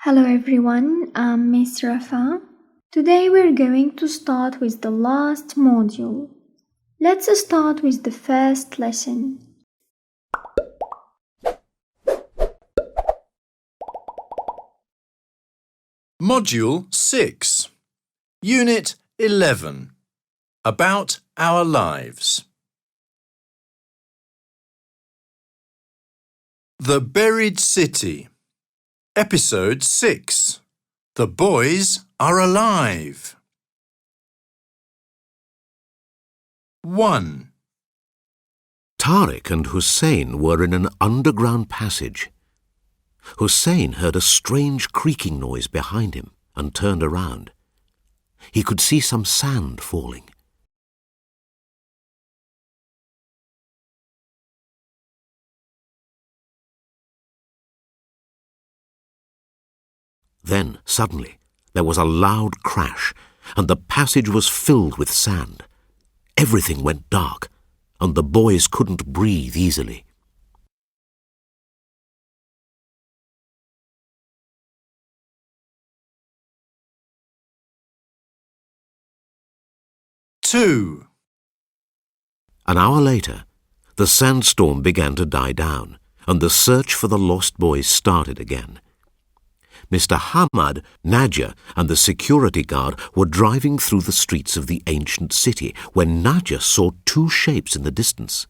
Hello everyone, I'm Miss Rafa. Today we're going to start with the last module. Let's start with the first lesson. Module 6, Unit 11, About Our Lives. The Buried City. Episode 6. The Boys Are Alive. 1. Tariq and Hussein were in an underground passage. Hussein heard a strange creaking noise behind him and turned around. He could see some sand falling. Then, suddenly, there was a loud crash, and the passage was filled with sand. Everything went dark, and the boys couldn't breathe easily. Two. An hour later, the sandstorm began to die down, and the search for the lost boys started again. Mr. Hamad, Nadia, and the security guard were driving through the streets of the ancient city when Nadia saw two shapes in the distance.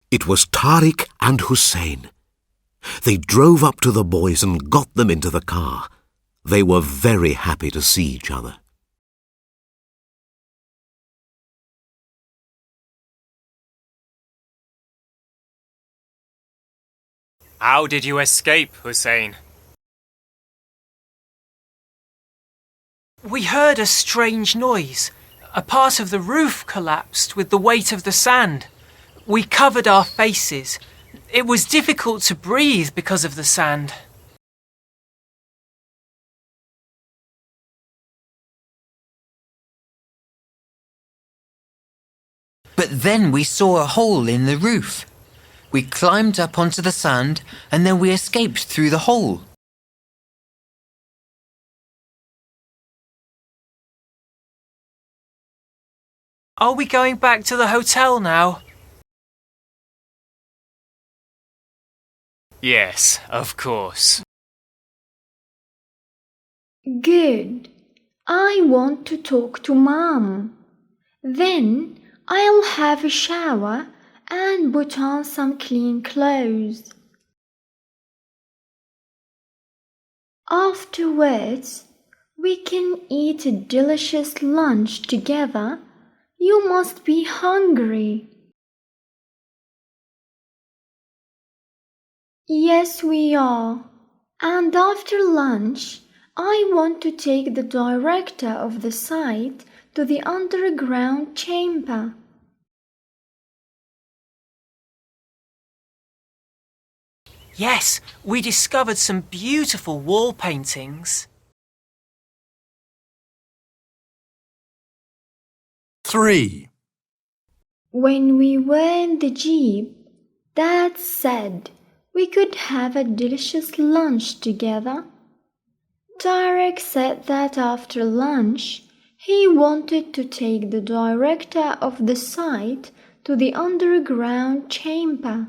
It was Tariq and Hussein. They drove up to the boys and got them into the car. They were very happy to see each other. How did you escape, Hussein? We heard a strange noise. A part of the roof collapsed with the weight of the sand. We covered our faces. It was difficult to breathe because of the sand. But then we saw a hole in the roof. We climbed up onto the sand and then we escaped through the hole. Are we going back to the hotel now? Yes, of course. Good. I want to talk to Mom. Then I'll have a shower and put on some clean clothes. Afterwards, we can eat a delicious lunch together. You must be hungry. Yes, we are. And after lunch, I want to take the director of the site to the underground chamber. Yes, we discovered some beautiful wall paintings. 3. When we were in the jeep, Dad said we could have a delicious lunch together. Tarek said that after lunch, he wanted to take the director of the site to the underground chamber.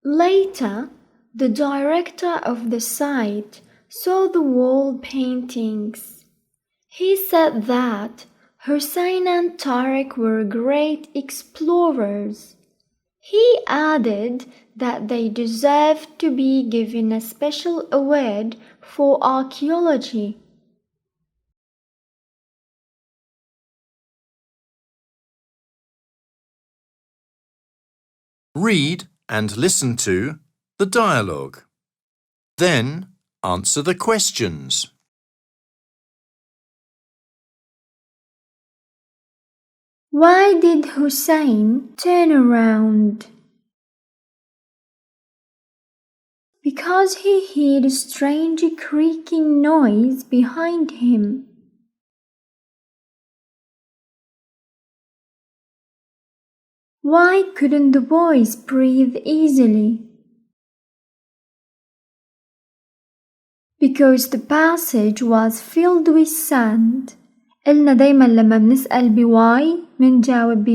Later, the director of the site saw the wall paintings. He said that Hussein and Tariq were great explorers. He added that they deserved to be given a special award for archaeology. Read and listen to the dialogue. Then answer the questions. Why did Hussein turn around? because he heard a strange creaking noise behind him. Why couldn't the boys breathe easily? Because the passage was filled with sand. قلنا دايما لما بنسأل بwhy منجاوب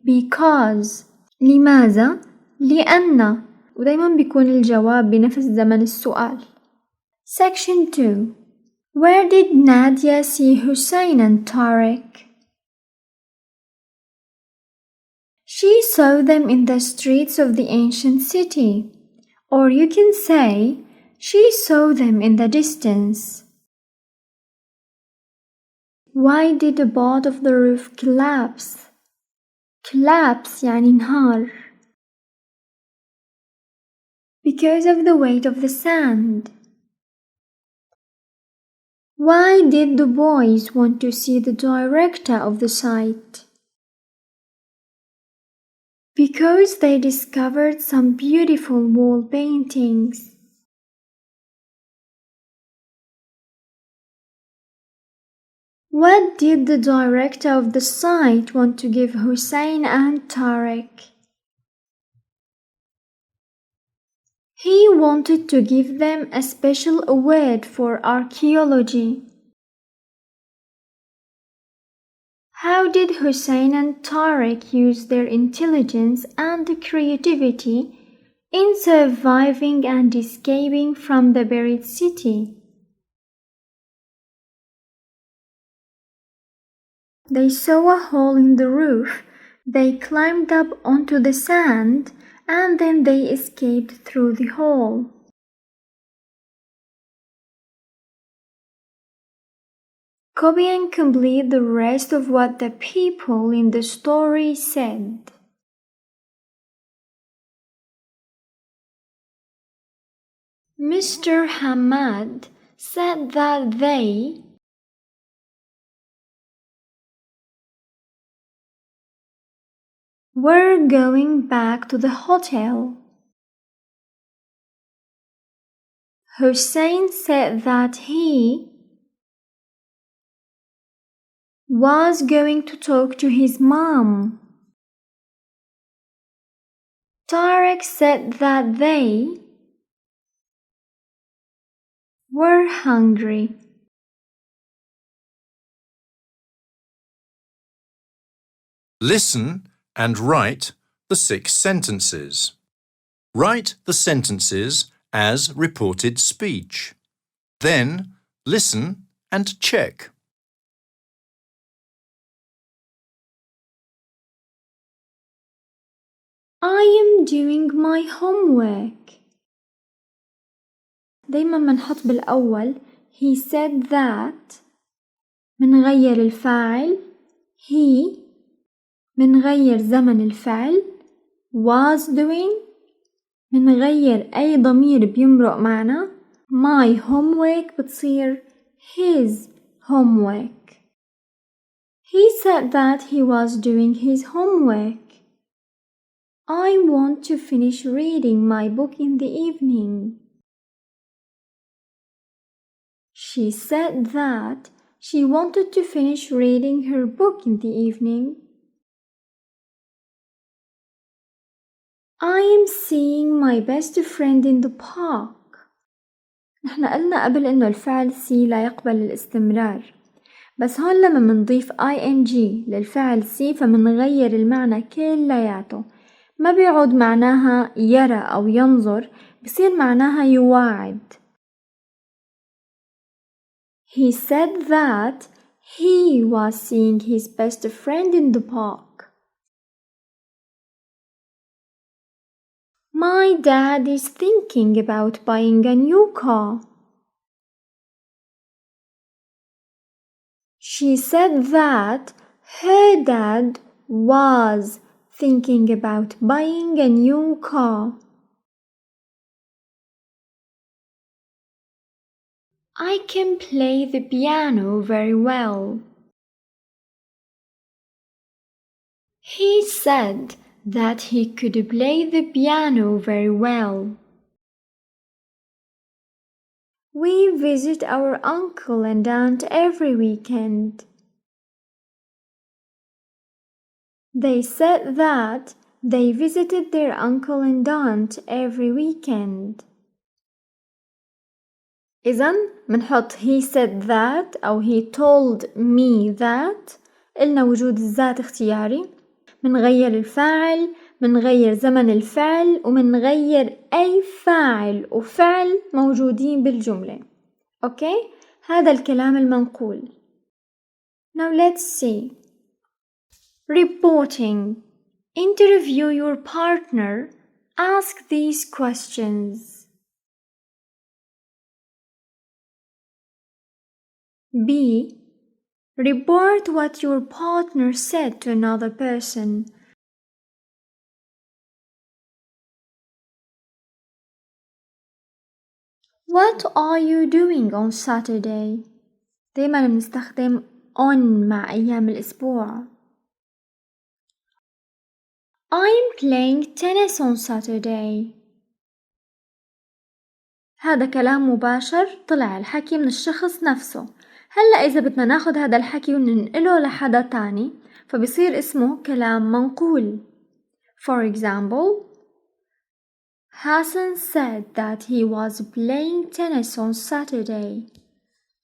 because. لماذا؟ لأن. ودايما بيكون الجواب بنفس زمن السؤال. Section 2. Where did Nadia see Hussein and Tariq? She saw them in the streets of the ancient city. Or you can say, she saw them in the distance. Why did the board of the roof collapse? Collapse يعني انهار. Because of the weight of the sand. Why did the boys want to see the director of the site? Because they discovered some beautiful wall paintings. What did the director of the site want to give Hussein and Tariq? He wanted to give them a special award for archaeology. How did Hussein and Tariq use their intelligence and creativity in surviving and escaping from the buried city? They saw a hole in the roof. They climbed up onto the sand and then they escaped through the hole. Copy and complete the rest of what the people in the story said. Mr. Hamad said that they were going back to the hotel. Hussein said that he was going to talk to his mom. Tariq said that they were hungry. Listen and write the 6 sentences. Write the sentences as reported speech. Then listen and check. I am doing my homework. دايما منحط بالأول he said that. منغير الفاعل he. منغير زمن الفعل was doing. منغير أي ضمير بيمرق معنا my homework بتصير his homework. He said that he was doing his homework. I want to finish reading my book in the evening. She said that she wanted to finish reading her book in the evening. I am seeing my best friend in the park. نحن قلنا قبل إنه الفعل سي لا يقبل الاستمرار، بس هون لما منضيف ing للفعل سي فمنغير المعنى كلياته، ما بيعود معناها يرى أو ينظر، بصير معناها يواعد. He said that he was seeing his best friend in the park. My dad is thinking about buying a new car. She said that her dad was thinking about buying a new car. I can play the piano very well. He said that he could play the piano very well. We visit our uncle and aunt every weekend. They said that they visited their uncle and aunt every weekend. إذن منحط he said that أو he told me that. إلنا وجود الذات اختياري. منغير الفاعل، منغير زمن الفعل، ومنغير أي فاعل وفعل موجودين بالجملة. أوكي؟ هذا الكلام المنقول. Now let's see. Reporting. Interview your partner. Ask these questions. B. Report what your partner said to another person. What are you doing on Saturday? دايما بنستخدم on مع أيام الأسبوع. I'm playing tennis on Saturday. هذا كلام مباشر طلع الحكي من الشخص نفسه. هلأ إذا بدنا ناخد هذا الحكي وننقله لحدا تاني فبصير اسمه كلام منقول. For example, Hassan said that he was playing tennis on Saturday.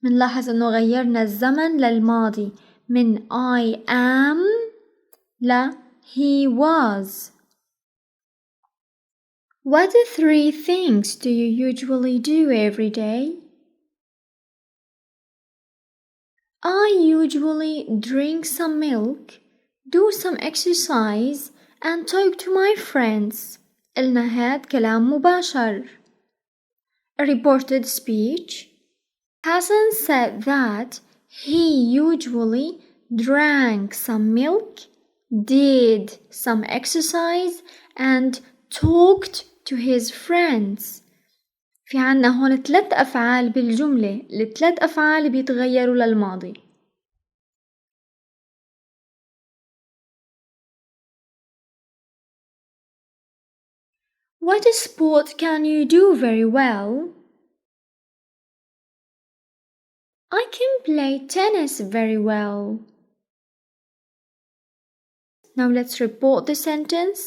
منلاحظ إنه غيرنا الزمن للماضي من I am ل he was. What 3 things do you usually do every day? I usually drink some milk, do some exercise, and talk to my friends. قلنا هاد كلام مباشر. A reported speech. Hassan said that he usually drank some milk, did some exercise, and talked to his friends. في عنا هون 3 أفعال بالجملة. ال3 أفعال بيتغيروا للماضي. What sport can you do very well? I can play tennis very well. Now let's report the sentence.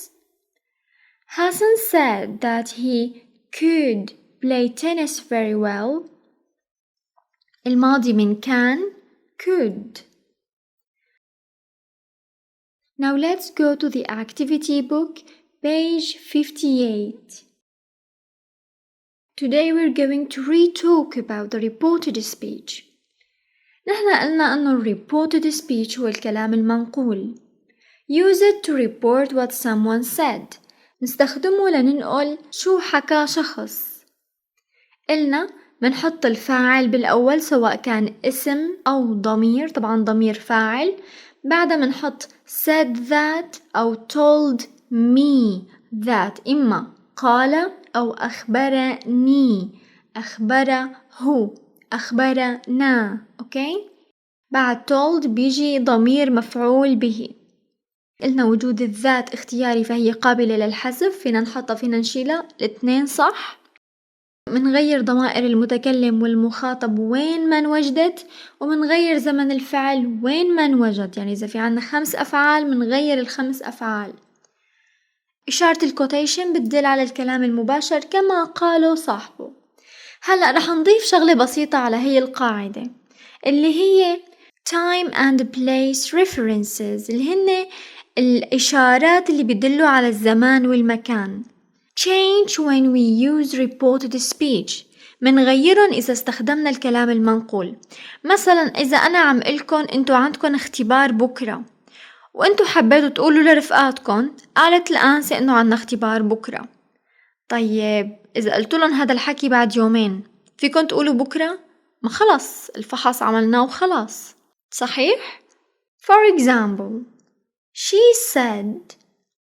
Hassan said that he could play tennis very well. الماضي من كان could. Now let's go to the activity book, page 58. Today we're going to re-talk about the reported speech. نحن قلنا أنه reported speech هو الكلام المنقول. Use it to report what someone said. نستخدمه لننقل شو حكى شخص. قلنا منحط الفاعل بالأول سواء كان اسم أو ضمير، طبعا ضمير فاعل. بعدها منحط said that أو told me that، إما قال أو أخبرني، أخبره، أخبرنا. أوكي؟ بعد told بيجي ضمير مفعول به. قلنا وجود الذات اختياري فهي قابلة للحذف، فينا نحطها فينا نشيلها، الاثنين صح. منغير ضمائر المتكلم والمخاطب وين ما انوجدت، ومنغير زمن الفعل وين ما انوجد. يعني إذا في عنا 5 أفعال منغير ال5 أفعال. إشارة الكوتيشن بتدل على الكلام المباشر كما قاله صاحبه. هلأ رح نضيف شغلة بسيطة على هي القاعدة اللي هي time and place references، اللي هن الإشارات اللي بيدلوا على الزمان والمكان. change when we use reported speech. منغيرهم إذا استخدمنا الكلام المنقول. مثلا إذا أنا عم قلكن أنتوا عندكن اختبار بكرة وأنتوا حبيتوا تقولوا لرفقاتكن قالت الأنسة أنه عنا اختبار بكرة. طيب إذا قلت لهم هذا الحكي بعد يومين فيكن تقولوا بكرة؟ ما خلص الفحص عملناه وخلاص. صحيح؟ For example, she said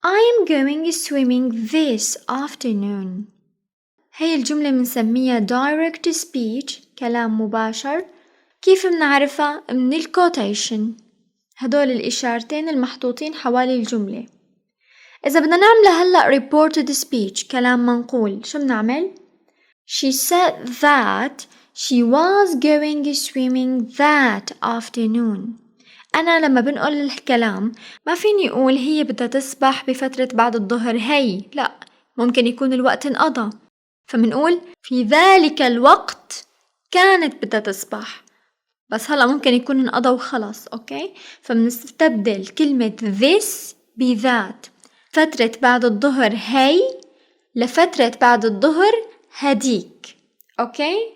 I am going swimming this afternoon. هي الجملة منسميها direct speech، كلام مباشر. كيف منعرفها؟ من الكوتيشن، هدول الإشارتين المحطوطين حوالي الجملة. إذا بدنا نعمل هلأ reported speech، كلام منقول، شو بنعمل؟ She said that She was going swimming that afternoon. أنا لما بنقل الكلام ما فيني أقول هي بدها تسبح بفترة بعد الظهر هي، لا، ممكن يكون الوقت انقضى، فمنقول في ذلك الوقت كانت بدها تسبح، بس هلأ ممكن يكون انقضى وخلص. أوكي، فمنستبدل كلمة this بذات. فترة بعد الظهر هي لفترة بعد الظهر هديك. أوكي،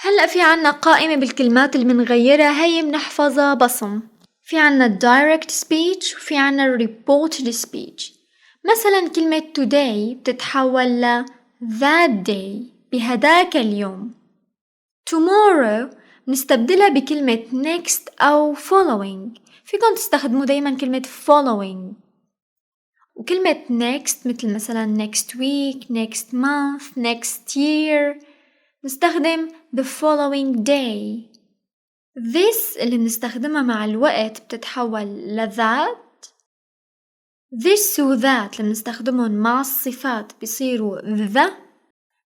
هلأ في عنا قائمة بالكلمات اللي منغيرها، هي منحفظها بصم. في عنا direct speech وفي عنا reported speech. مثلا كلمة today بتتحول ل that day، بهداك اليوم. tomorrow نستبدلها بكلمة next أو following. فيكم تستخدموا دايما كلمة following. وكلمة next مثل مثلا next week, next month, next year نستخدم the following day. this اللي بنستخدمها مع الوقت بتتحول ل that. this و that اللي بنستخدمهم مع الصفات بيصيروا the.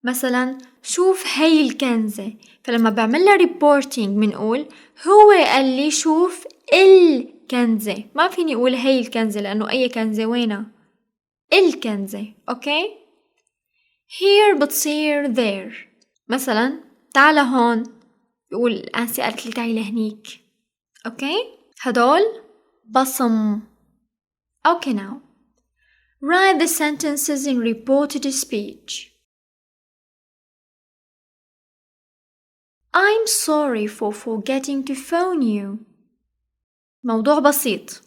مثلا شوف هي الكنزة، فلما بعملها reporting بنقول هو قال لي شوف الكنزة، ما فيني أقول هي الكنزة لأنه أي كنزة وينها؟ الكنزة. أوكي، here بتصير there. مثلا تعال هون، بقول أنسي قالت لي تعي لهنيك. أوكي، هدول بصم. Okay, now write the sentences in reported speech. I'm sorry for forgetting to phone you. موضوع بسيط،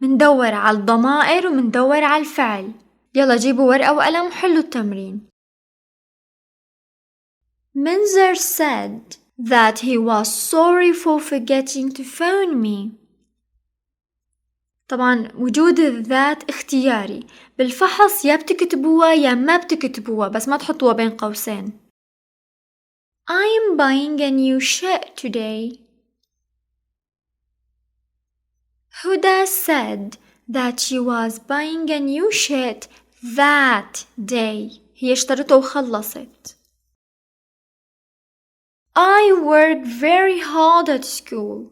مندور على الضمائر ومندور على الفعل. يلا جيبوا ورقة وقلم وحلوا التمرين. Minzer said that he was sorry for forgetting to phone me. طبعا وجود الذات اختياري، بالفحص يا بتكتبوها يا ما بتكتبوها، بس ما تحطوها بين قوسين. I am buying a new shirt today. Huda said that she was buying a new shirt that day. هي اشترته وخلصت. I worked very hard at school.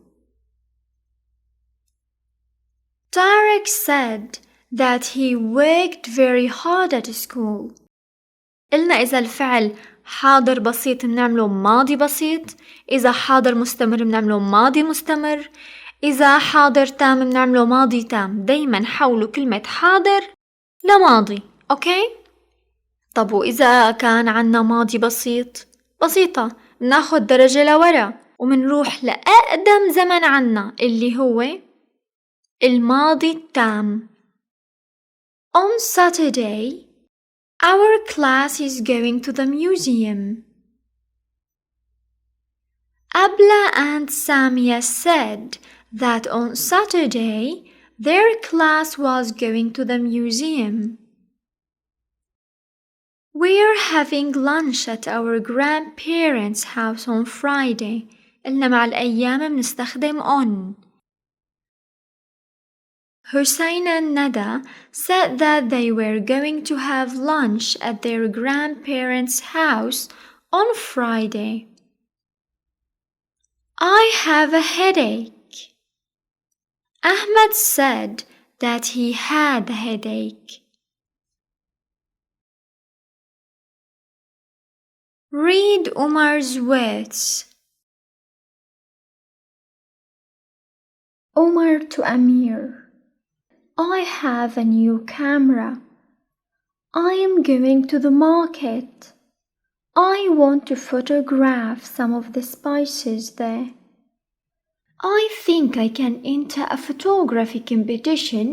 Tarek said that he worked very hard at school. قلنا إذا الفعل حاضر بسيط بنعمله ماضي بسيط، إذا حاضر مستمر بنعمله ماضي مستمر، إذا حاضر تام بنعمله ماضي تام. دايما حولوا كلمة حاضر لماضي. أوكي؟ طب وإذا كان عنا ماضي بسيط، بسيطة، بناخد درجة لورا ومنروح لأقدم زمن عنا اللي هو الماضي التام. On Saturday, our class is going to the museum. Abla and Samia said that on Saturday their class was going to the museum. We're having lunch at our grandparents' house on Friday. قلنا مع الأيام بنستخدم on. Hussein and Nada said that they were going to have lunch at their grandparents' house on Friday. I have a headache. Ahmed said that he had a headache. Read Umar's words. Umar to Amir. I have a new camera. I am going to the market. I want to photograph some of the spices there. I think I can enter a photography competition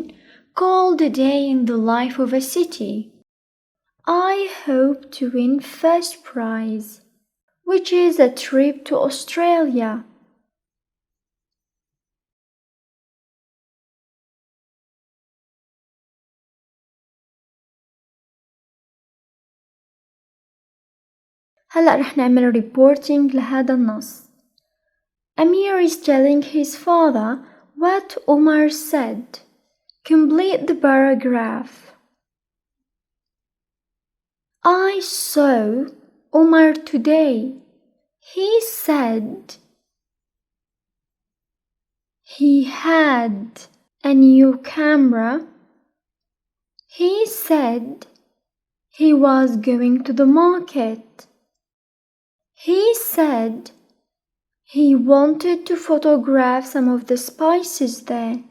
called A Day in the Life of a City. I hope to win first prize, which is a trip to Australia. هلأ رح نعمل reporting لهذا النص. Amir is telling his father what Umar said. Complete the paragraph. I saw Umar today. He said he had a new camera. He said he was going to the market. He said he wanted to photograph some of the spices there.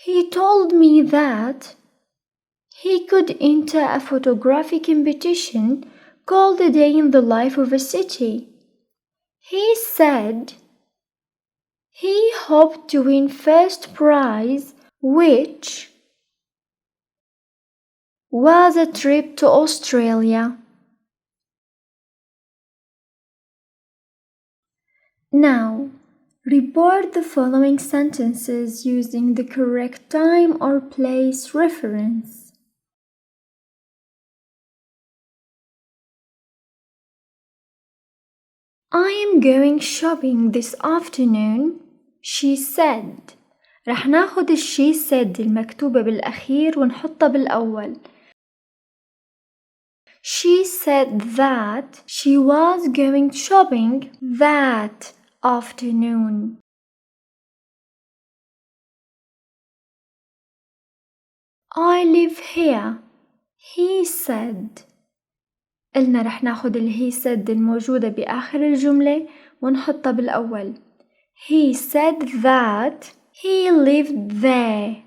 He told me that he could enter a photography competition called A Day in the Life of a City. He said he hoped to win first prize, which was a trip to Australia. Now, report the following sentences using the correct time or place reference. I am going shopping this afternoon, she said. رح ناخد she said المكتوبة بالأخير ونحطها بالأول. She said that she was going shopping that afternoon. I live here, he said. قلنا رح ناخد he said الموجودة بآخر الجملة ونحطها بالأول. He said that he lived there.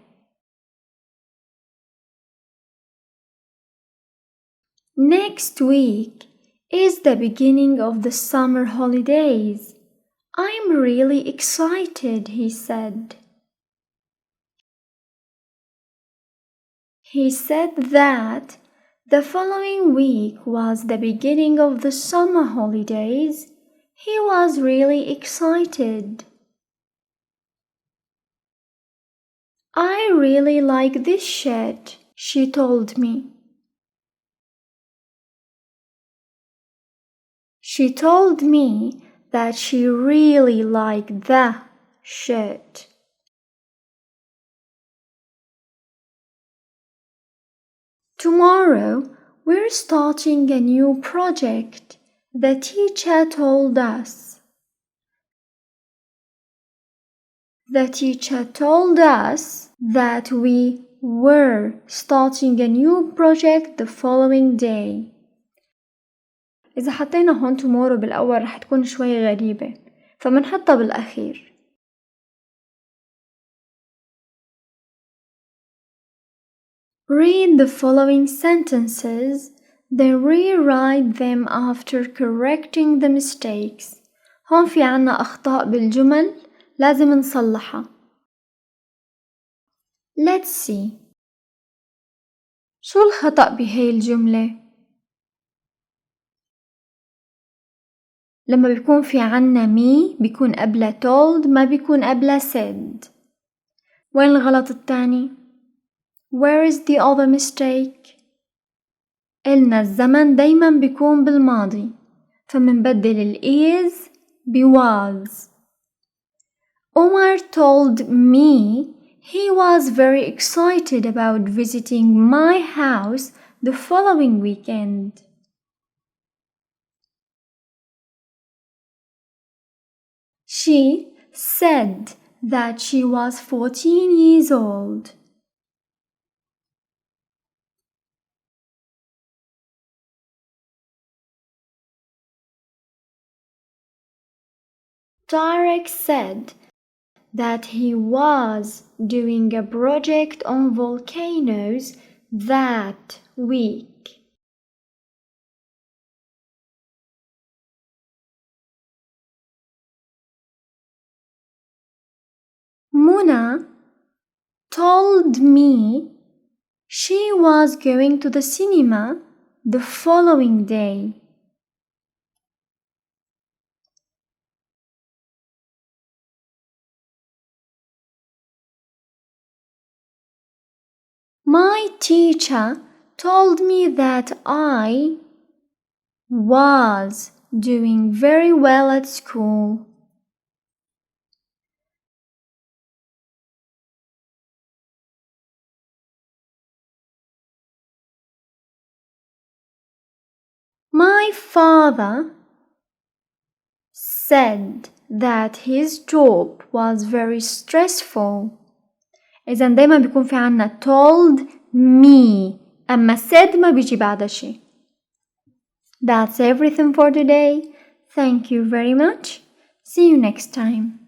Next week is the beginning of the summer holidays. I'm really excited, he said. He said that the following week was the beginning of the summer holidays. He was really excited. I really like this shirt, she told me. She told me that she really liked the shirt. Tomorrow, we're starting a new project, the teacher told us. The teacher told us that we were starting a new project the following day. إذا حطينا هون tomorrow بالأول رح تكون شوي غريبة، فمنحطها بالأخير. Read the following sentences, then rewrite them after correcting the mistakes. هون في عنا أخطاء بالجمل لازم نصلحها. Let's see. شو الخطأ بهاي الجملة؟ لما بيكون في عنا me بيكون قبلها told ما بيكون قبلها said. وين الغلط التاني؟ Where is the other mistake? قلنا الزمن دايما بيكون بالماضي فمنبدل ال is ب was. Omar told me he was very excited about visiting my house the following weekend. She said that she was 14 years old. Tarek said that he was doing a project on volcanoes that week. Muna told me she was going to the cinema the following day. My teacher told me that I was doing very well at school. My father said that his job was very stressful. إذا دايما بيكون في عنا told me، أما said ما بيجي بعد شي. That's everything for today. Thank you very much. See you next time.